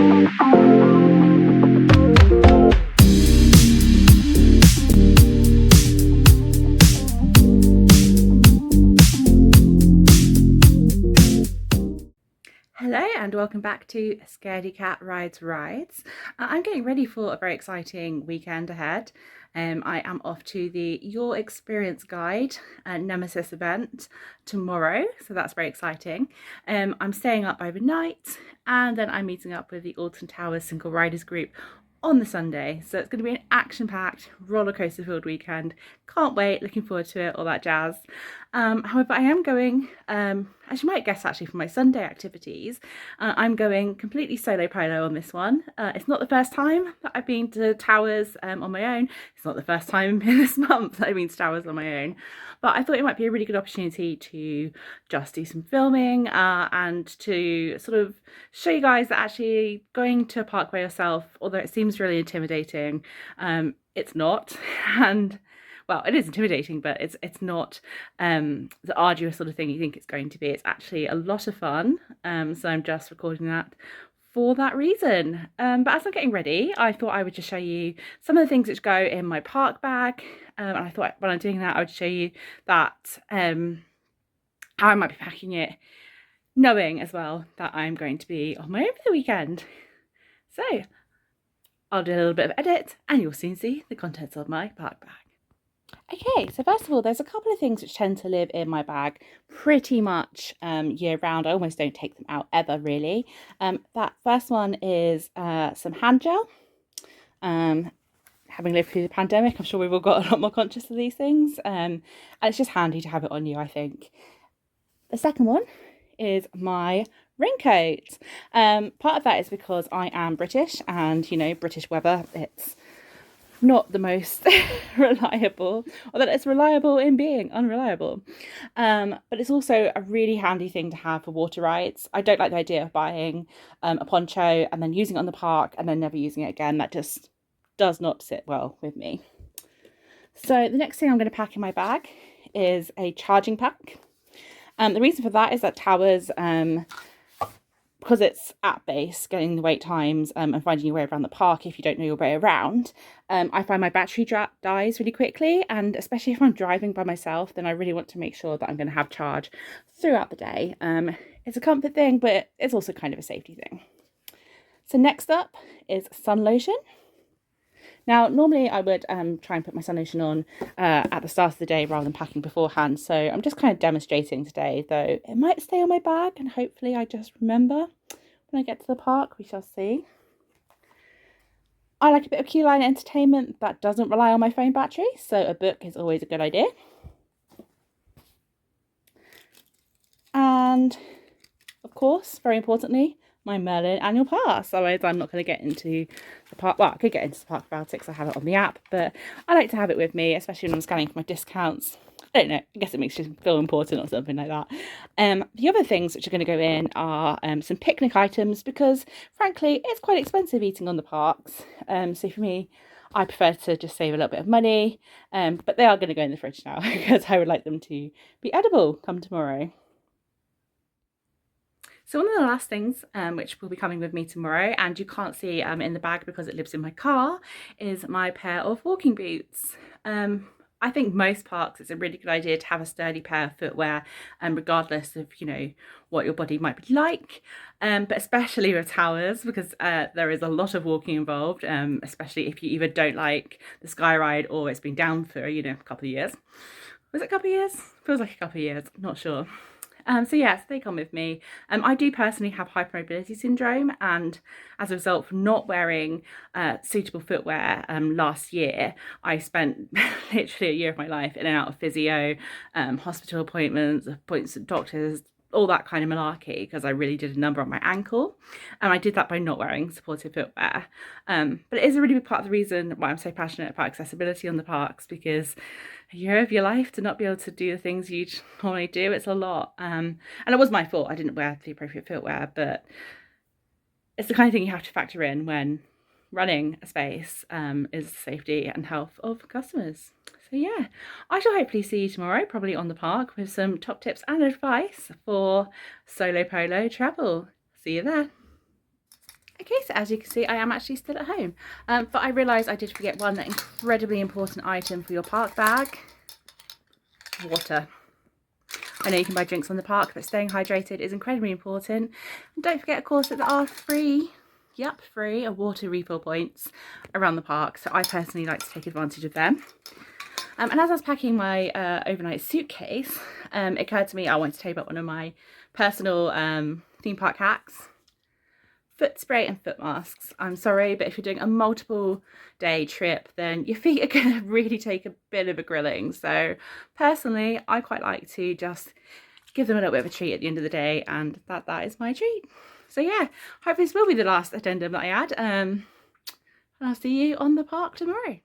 Hello and welcome back to ScaredyCat Rides. I'm getting ready for a very exciting weekend ahead. I am off to the Your Experience Guide Nemesis event tomorrow, so that's very exciting. I'm staying up overnight and then I'm meeting up with the Alton Towers Single Riders group on the Sunday, so it's going to be an action-packed roller coaster filled weekend. Can't wait, looking forward to it, all that jazz. However, I am going, as you might guess actually from my Sunday activities, I'm going completely solo polo on this one. It's not the first time that I've been to Towers on my own. It's not the first time in this month that I've been to Towers on my own, but I thought it might be a really good opportunity to just do some filming and to sort of show you guys that actually going to a park by yourself, although it seems really intimidating, it's not. And well, it is intimidating, but it's not the arduous sort of thing you think it's going to be. It's actually a lot of fun. So I'm just recording that for that reason. But as I'm getting ready, I thought I would just show you some of the things which go in my park bag. And I thought when I'm doing that, I would show you that how I might be packing it, knowing as well that I'm going to be on my own for the weekend. So I'll do a little bit of edit and you'll soon see the contents of my park bag. Okay, so first of all, there's a couple of things which tend to live in my bag pretty much year round. I almost don't take them out ever, really. That first one is some hand gel. Having lived through the pandemic, I'm sure we've all got a lot more conscious of these things. And it's just handy to have it on you, I think. The second one is my raincoat. Part of that is because I am British and, you know, British weather, it's not the most reliable, or that it's reliable in being unreliable, but it's also a really handy thing to have for water rides. I don't like the idea of buying a poncho and then using it on the park and then never using it again. That just does not sit well with me. So the next thing I'm going to pack in my bag is a charging pack. The reason for that is that Towers, because it's app based, getting the wait times and finding your way around the park if you don't know your way around, I find my battery dies really quickly, and especially if I'm driving by myself, then I really want to make sure that I'm going to have charge throughout the day. It's a comfort thing, but it's also kind of a safety thing. So next up is sun lotion. Now, normally I would try and put my sun lotion on at the start of the day rather than packing beforehand. So I'm just kind of demonstrating today, though it might stay on my bag and hopefully I just remember when I get to the park. We shall see. I like a bit of Q-line entertainment that doesn't rely on my phone battery, so a book is always a good idea. And of course, very importantly, my Merlin annual pass. Otherwise I'm not going to get into the park. Well, I could get into the park about it because I have it on the app, but I like to have it with me, especially when I'm scanning for my discounts. I don't know, I guess it makes you feel important or something like that. The other things which are going to go in are some picnic items, because frankly it's quite expensive eating on the parks. So for me, I prefer to just save a little bit of money, but they are going to go in the fridge now because I would like them to be edible come tomorrow. So one of the last things which will be coming with me tomorrow, and you can't see in the bag because it lives in my car, is my pair of walking boots. I think most parks it's a really good idea to have a sturdy pair of footwear, regardless of, you know, what your body might be like, but especially with Towers, because there is a lot of walking involved, especially if you either don't like the sky ride or it's been down for, you know, a couple of years. Was it a couple of years? Feels like a couple of years, I'm not sure. So yes, they come with me. I do personally have hypermobility syndrome, and as a result of not wearing suitable footwear last year, I spent literally a year of my life in and out of physio, hospital appointments at doctors, all that kind of malarkey, because I really did a number on my ankle, and I did that by not wearing supportive footwear. But it is a really big part of the reason why I'm so passionate about accessibility on the parks, because a year of your life to not be able to do the things you normally do, it's a lot. And it was my fault, I didn't wear the appropriate footwear, but it's the kind of thing you have to factor in when running a space is the safety and health of customers. So yeah, I shall hopefully see you tomorrow, probably on the park, with some top tips and advice for solo polo travel. See you there. Okay, so as you can see, I am actually still at home, but I realised I did forget one incredibly important item for your park bag: water. I know you can buy drinks on the park, but staying hydrated is incredibly important. And don't forget, of course, that there are free water refill points around the park, so I personally like to take advantage of them. And as I was packing my overnight suitcase, it occurred to me I wanted to tape up one of my personal theme park hacks: foot spray and foot masks. I'm sorry, but if you're doing a multiple day trip, then your feet are going to really take a bit of a grilling. So personally, I quite like to just give them a little bit of a treat at the end of the day, and that is my treat. So yeah, hope this will be the last addendum that I add. And I'll see you on the park tomorrow.